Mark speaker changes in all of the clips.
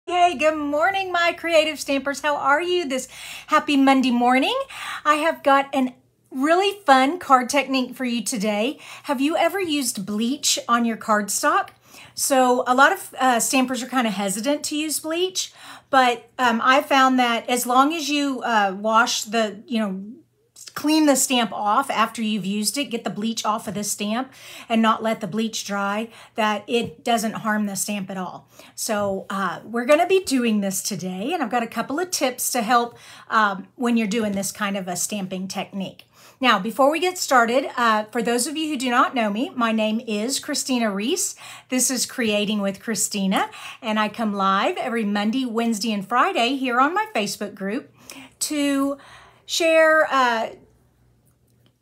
Speaker 1: Hey, good morning, my creative stampers. How are you this happy Monday morning? I have got an really fun card technique for you today. Have you ever used bleach on your cardstock? So a lot of stampers are kind of hesitant to use bleach, but I found that as long as you wash the, clean the stamp off after you've used it, get the bleach off of the stamp and not let the bleach dry, that it doesn't harm the stamp at all. So we're going to be doing this today, and I've got a couple of tips to help when you're doing this kind of a stamping technique. Now, before we get started, for those of you who do not know me, my name is Christina Reese. This is Creating with Christina, and I come live every Monday, Wednesday, and Friday here on my Facebook group to share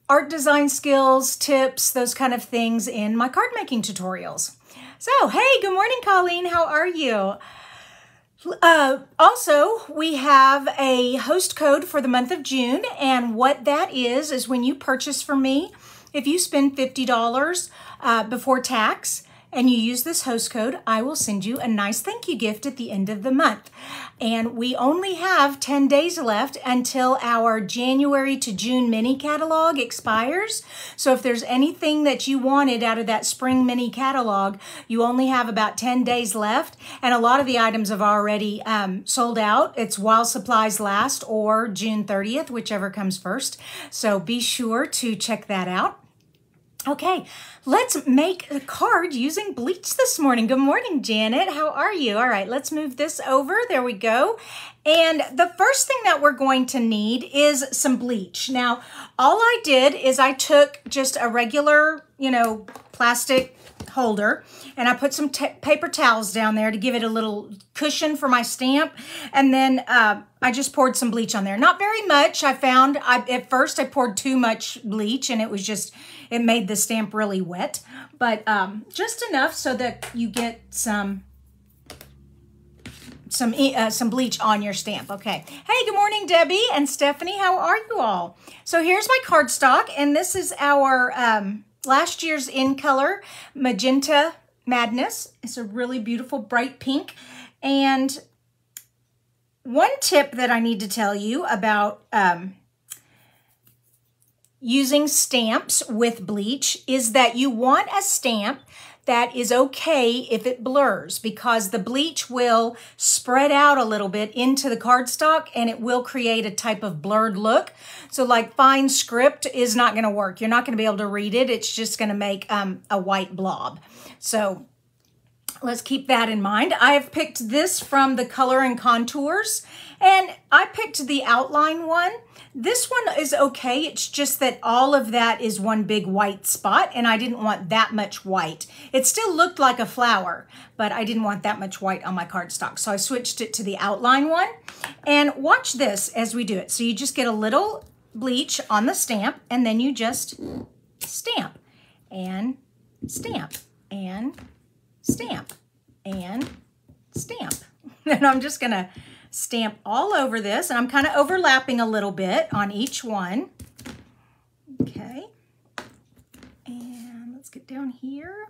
Speaker 1: art design skills, tips, those kind of things in my card making tutorials. So, hey, good morning, Colleen. How are you? Also, we have a host code for the month of June, and what that is when you purchase from me, if you spend $50 before tax, and you use this host code, I will send you a nice thank you gift at the end of the month. And we only have 10 days left until our January to June mini catalog expires. So if there's anything that you wanted out of that spring mini catalog, you only have about 10 days left. And a lot of the items have already sold out. It's while supplies last or June 30th, whichever comes first. So be sure to check that out. Okay, let's make a card using bleach this morning. Good morning, Janet. How are you? All right, let's move this over. There we go. And the first thing that we're going to need is some bleach. Now, all I did is I took just a regular, plastic holder, and I put some paper towels down there to give it a little cushion for my stamp. And then I just poured some bleach on there. Not very much. I found at first I poured too much bleach, and it made the stamp really wet, but just enough so that you get some bleach on your stamp. Okay. Hey, good morning, Debbie and Stephanie. How are you all? So here's my cardstock, and this is our last year's In Color Magenta Madness. It's a really beautiful bright pink. And one tip that I need to tell you about using stamps with bleach is that you want a stamp that is okay if it blurs, because the bleach will spread out a little bit into the cardstock and it will create a type of blurred look. So like fine script is not going to work. You're not going to be able to read it. It's just going to make a white blob. So let's keep that in mind. I have picked this from the Color and Contours, and I picked the outline one. This one is okay. It's just that all of that is one big white spot, and I didn't want that much white. It still looked like a flower, but I didn't want that much white on my cardstock. So I switched it to the outline one. And watch this as we do it. So you just get a little bleach on the stamp, and then you just stamp and stamp and stamp and stamp. And I'm just gonna stamp all over this, and I'm kind of overlapping a little bit on each one. Okay, and let's get down here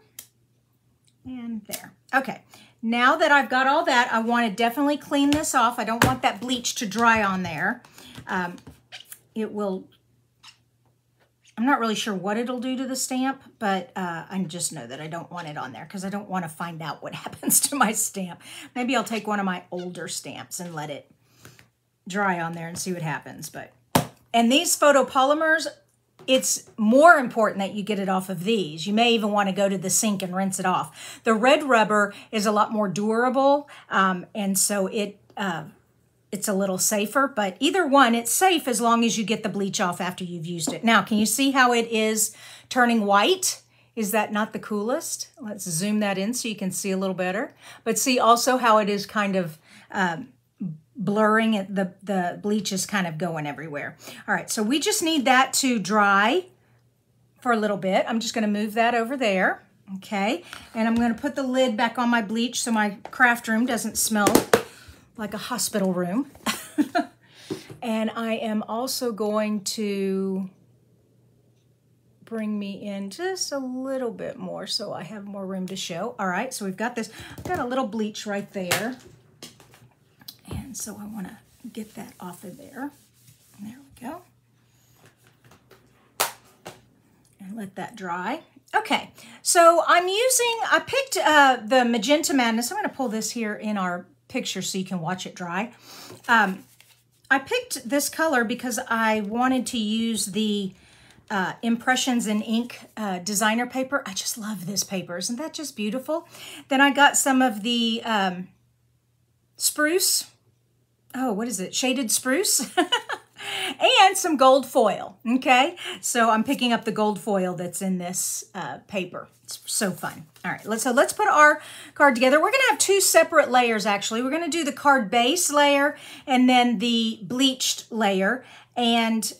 Speaker 1: and there. Okay, now that I've got all that, I want to definitely clean this off. I don't want that bleach to dry on there. It will, I'm not really sure what it'll do to the stamp, but I just know that I don't want it on there because I don't want to find out what happens to my stamp. Maybe I'll take one of my older stamps and let it dry on there and see what happens. And these photopolymers, it's more important that you get it off of these. You may even want to go to the sink and rinse it off. The red rubber is a lot more durable, and so it's a little safer, but either one, it's safe as long as you get the bleach off after you've used it. Now, can you see how it is turning white? Is that not the coolest? Let's zoom that in so you can see a little better. But see also how it is kind of blurring it. The bleach is kind of going everywhere. All right, so we just need that to dry for a little bit. I'm just gonna move that over there, okay? And I'm gonna put the lid back on my bleach so my craft room doesn't smell like a hospital room. And I am also going to bring me in just a little bit more so I have more room to show. All right, so we've got this. I've got a little bleach right there. And so I want to get that off of there. There we go. And let that dry. Okay, so I picked the Magenta Madness. I'm going to pull this here in our picture so you can watch it dry. I picked this color because I wanted to use the Impressions in Ink designer paper. I just love this paper. Isn't that just beautiful? Then I got some of the spruce. Oh, what is it? Shaded spruce. And some gold foil, okay? So I'm picking up the gold foil that's in this paper. It's so fun. All right, let's put our card together. We're gonna have two separate layers, actually. We're gonna do the card base layer and then the bleached layer. And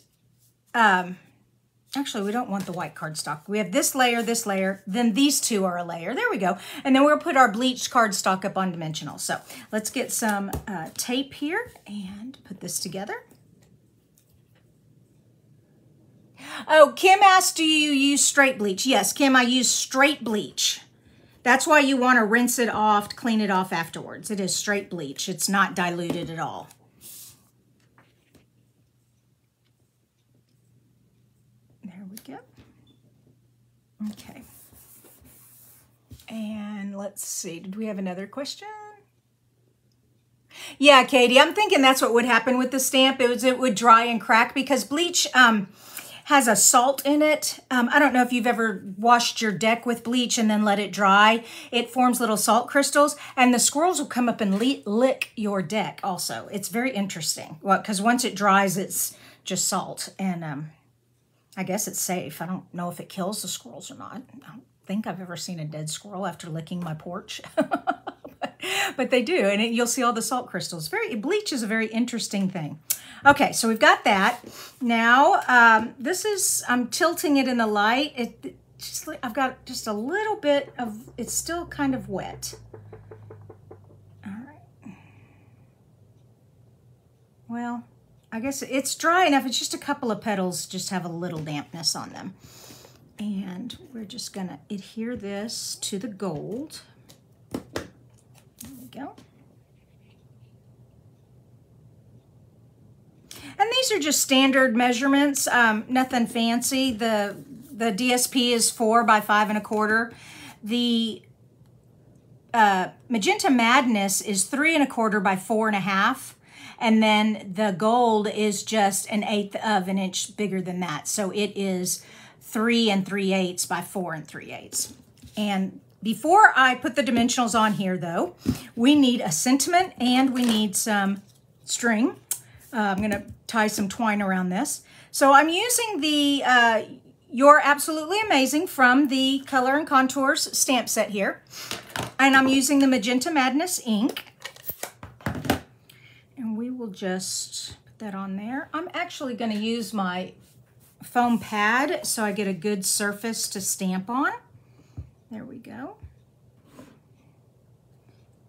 Speaker 1: actually, we don't want the white cardstock. We have this layer, then these two are a layer. There we go. And then we'll put our bleached cardstock up on dimensional. So let's get some tape here and put this together. Oh, Kim asked, do you use straight bleach? Yes, Kim, I use straight bleach. That's why you want to rinse it off, clean it off afterwards. It is straight bleach. It's not diluted at all. There we go. Okay. And let's see, did we have another question? Yeah, Katie, I'm thinking that's what would happen with the stamp. It would dry and crack because bleach has a salt in it. I don't know if you've ever washed your deck with bleach and then let it dry. It forms little salt crystals, and the squirrels will come up and lick your deck also. It's very interesting. Well, because once it dries, it's just salt, and I guess it's safe. I don't know if it kills the squirrels or not. I don't think I've ever seen a dead squirrel after licking my porch. But they do, and you'll see all the salt crystals. Bleach is a very interesting thing. Okay, so we've got that. Now, I'm tilting it in the light. I've got just a little bit of, it's still kind of wet. All right. Well, I guess it's dry enough. It's just a couple of petals just have a little dampness on them. And we're just gonna adhere this to the gold. There we go. And these are just standard measurements, nothing fancy. The DSP is 4 by 5 1/4. The Magenta Madness is 3 1/4 by 4 1/2. And then the gold is just 1/8 of an inch bigger than that. So it is 3 3/8 by 4 3/8. And before I put the dimensionals on here though, we need a sentiment and we need some string. I'm gonna tie some twine around this. So I'm using the You're Absolutely Amazing from the Color and Contours stamp set here. And I'm using the Magenta Madness ink. And we will just put that on there. I'm actually gonna use my foam pad so I get a good surface to stamp on. There we go.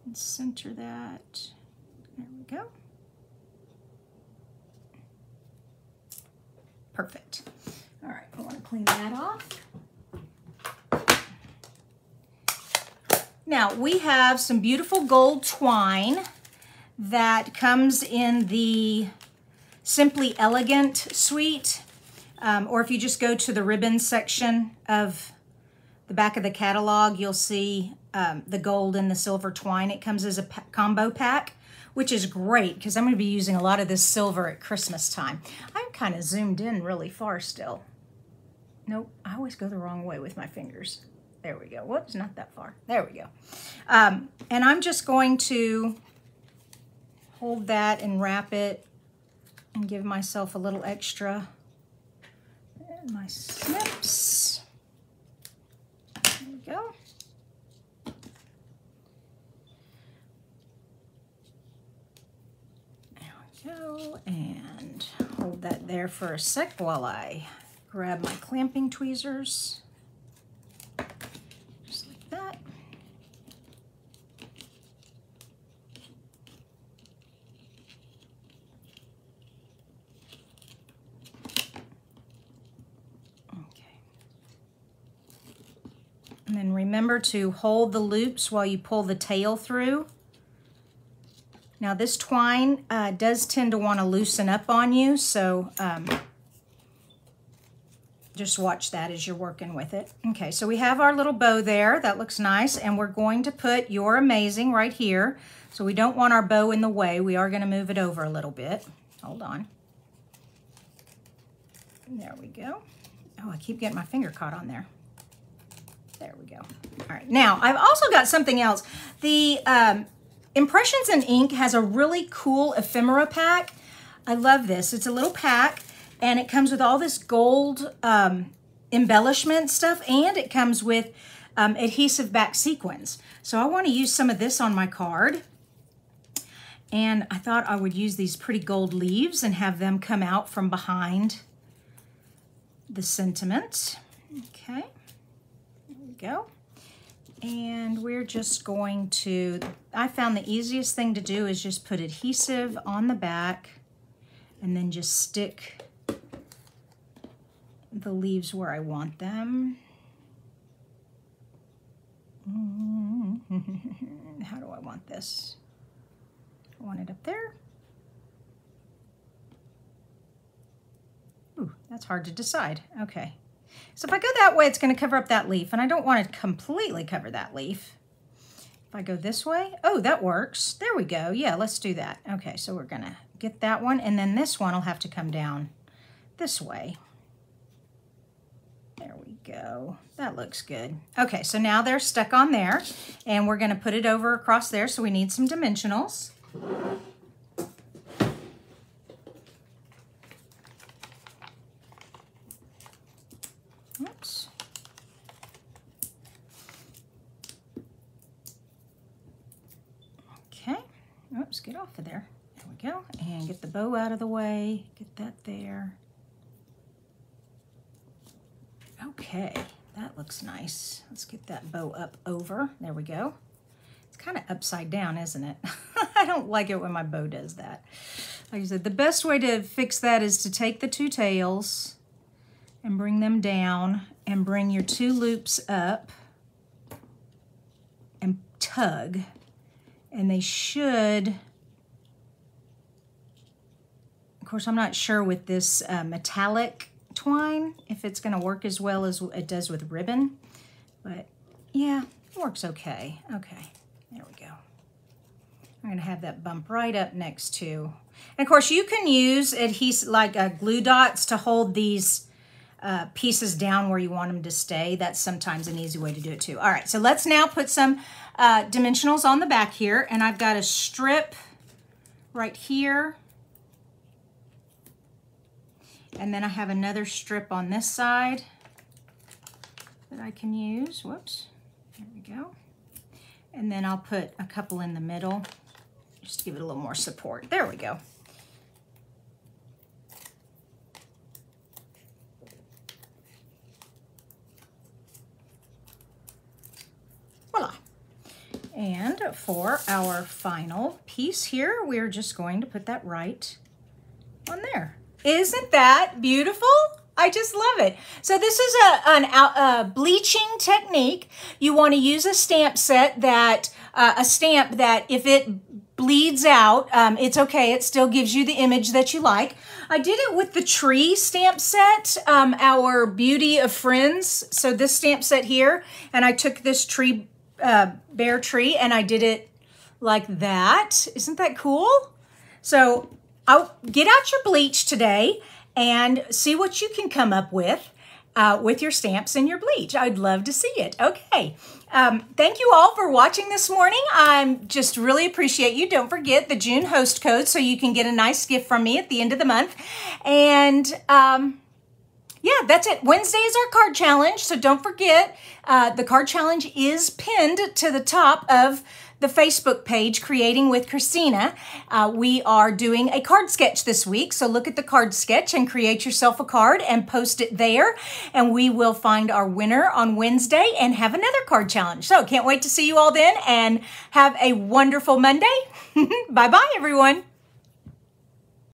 Speaker 1: And center that. There we go. Perfect. All right, I want to clean that off. Now we have some beautiful gold twine that comes in the Simply Elegant suite, or if you just go to the ribbon section of the back of the catalog, you'll see the gold and the silver twine. It comes as a combo pack, which is great because I'm going to be using a lot of this silver at Christmas time. I'm kind of zoomed in really far still. Nope, I always go the wrong way with my fingers. There we go. Whoops, not that far. There we go. And I'm just going to hold that and wrap it and give myself a little extra. And my snips. There we go. There we go. And hold that there for a sec while I grab my clamping tweezers. Just like that. And then remember to hold the loops while you pull the tail through. Now this twine does tend to want to loosen up on you, so just watch that as you're working with it. Okay, so we have our little bow there. That looks nice, and we're going to put You're Amazing right here. So we don't want our bow in the way. We are going to move it over a little bit. Hold on. There we go. Oh, I keep getting my finger caught on there. There we go. All right, now I've also got something else. The Impressions in Ink has a really cool ephemera pack. I love this. It's a little pack, and it comes with all this gold embellishment stuff, and it comes with adhesive back sequins. So I want to use some of this on my card. And I thought I would use these pretty gold leaves and have them come out from behind the sentiment. Okay, there we go. And we're just going to, I found the easiest thing to do is just put adhesive on the back and then just stick the leaves where I want them. How do I want this? I want it up there. Ooh, that's hard to decide. Okay. So if I go that way, it's going to cover up that leaf, and I don't want to completely cover that leaf. If I go this way, oh, that works. There we go. Yeah, let's do that. Okay, so we're going to get that one, and then this one will have to come down this way. There we go. That looks good. Okay, so now they're stuck on there, and we're going to put it over across there, so we need some dimensionals. Oops. Okay. Oops, get off of there. There we go. And get the bow out of the way. Get that there. Okay, that looks nice. Let's get that bow up over. There we go. It's kind of upside down, isn't it? I don't like it when my bow does that. Like I said, the best way to fix that is to take the two tails and bring them down and bring your two loops up and tug. And they should, of course, I'm not sure with this metallic twine if it's going to work as well as it does with ribbon, but yeah, it works okay. Okay, there we go. I'm going to have that bump right up next to, and of course you can use adhesive like glue dots to hold these pieces down where you want them to stay. That's sometimes an easy way to do it too. All right, so let's now put some dimensionals on the back here, and I've got a strip right here. And then I have another strip on this side that I can use. Whoops, there we go. And then I'll put a couple in the middle, just to give it a little more support. There we go. Voila. And for our final piece here, we're just going to put that right on there. Isn't that beautiful? I just love it. So this is a bleaching technique. You want to use a stamp set that, a stamp that if it bleeds out, it's okay. It still gives you the image that you like. I did it with the tree stamp set, our Beauty of Friends. So this stamp set here, and I took this tree, bare tree, and I did it like that. Isn't that cool? So I'll get out your bleach today and see what you can come up with your stamps and your bleach. I'd love to see it. Okay. Thank you all for watching this morning. I just really appreciate you. Don't forget the June host code so you can get a nice gift from me at the end of the month. And yeah, that's it. Wednesday is our card challenge. So don't forget, the card challenge is pinned to the top of the Facebook page, Creating with Christina. We are doing a card sketch this week, so look at the card sketch and create yourself a card and post it there, and we will find our winner on Wednesday and have another card challenge. So can't wait to see you all then, and have a wonderful Monday. Bye-bye, everyone.